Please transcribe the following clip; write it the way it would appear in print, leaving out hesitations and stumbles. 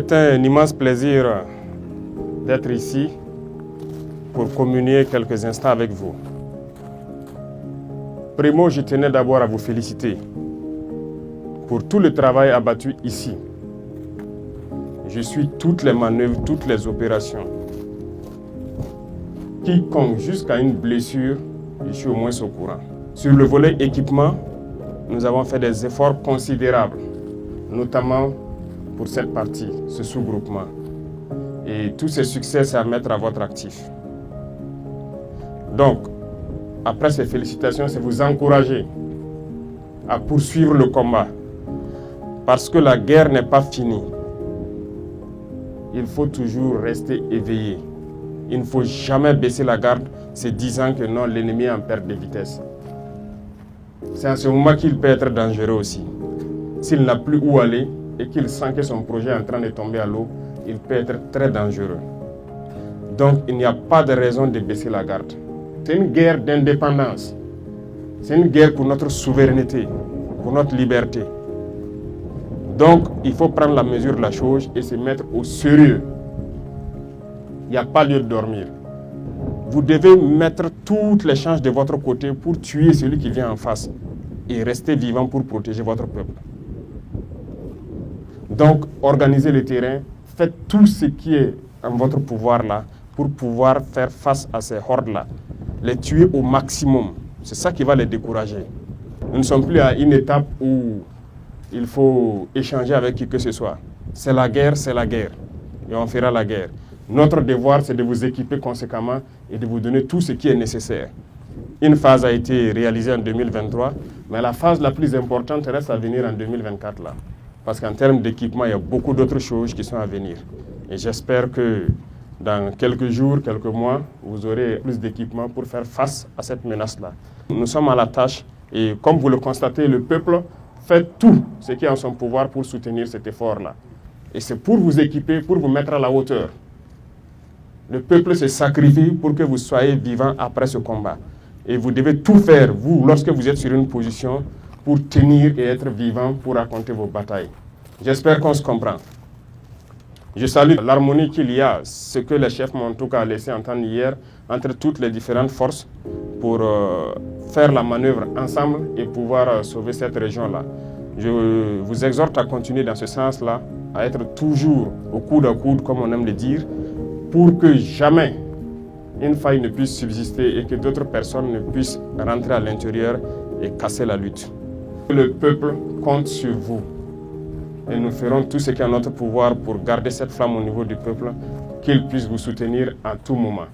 C'est un immense plaisir d'être ici pour communier quelques instants avec vous. Primo, je tenais d'abord à vous féliciter pour tout le travail abattu ici. Je suis toutes les manœuvres, toutes les opérations. Quiconque jusqu'à une blessure, je suis au moins au courant. Sur le volet équipement, nous avons fait des efforts considérables, notamment pour cette partie, ce sous-groupement. Et tous ces succès, c'est à mettre à votre actif. Donc, après ces félicitations, c'est vous encourager à poursuivre le combat. Parce que la guerre n'est pas finie. Il faut toujours rester éveillé. Il ne faut jamais baisser la garde, se disant que non, l'ennemi est en perte de vitesse. C'est à ce moment qu'il peut être dangereux aussi. S'il n'a plus où aller et qu'il sent que son projet est en train de tomber à l'eau, il peut être très dangereux. Donc, il n'y a pas de raison de baisser la garde. C'est une guerre d'indépendance. C'est une guerre pour notre souveraineté, pour notre liberté. Donc, il faut prendre la mesure de la chose et se mettre au sérieux. Il n'y a pas lieu de dormir. Vous devez mettre toutes les chances de votre côté pour tuer celui qui vient en face et rester vivant pour protéger votre peuple. Donc, organisez le terrain, faites tout ce qui est en votre pouvoir là pour pouvoir faire face à ces hordes-là. Les tuer au maximum. C'est ça qui va les décourager. Nous ne sommes plus à une étape où il faut échanger avec qui que ce soit. C'est la guerre, et on fera la guerre. Notre devoir, c'est de vous équiper conséquemment et de vous donner tout ce qui est nécessaire. Une phase a été réalisée en 2023, mais la phase la plus importante reste à venir en 2024. Là. Parce qu'en termes d'équipement, il y a beaucoup d'autres choses qui sont à venir. Et j'espère que dans quelques jours, quelques mois, vous aurez plus d'équipement pour faire face à cette menace-là. Nous sommes à la tâche et comme vous le constatez, le peuple fait tout ce qui est en son pouvoir pour soutenir cet effort-là. Et c'est pour vous équiper, pour vous mettre à la hauteur. Le peuple se sacrifie pour que vous soyez vivants après ce combat. Et vous devez tout faire, vous, lorsque vous êtes sur une position, pour tenir et être vivant pour raconter vos batailles. J'espère qu'on se comprend. Je salue l'harmonie qu'il y a, ce que les chefs m'ont en tout cas laissé entendre hier, entre toutes les différentes forces pour faire la manœuvre ensemble et pouvoir sauver cette région-là. Je vous exhorte à continuer dans ce sens-là, à être toujours au coude à coude, comme on aime le dire, pour que jamais une faille ne puisse subsister et que d'autres personnes ne puissent rentrer à l'intérieur et casser la lutte. Le peuple compte sur vous et nous ferons tout ce qui est en notre pouvoir pour garder cette flamme au niveau du peuple, qu'il puisse vous soutenir à tout moment.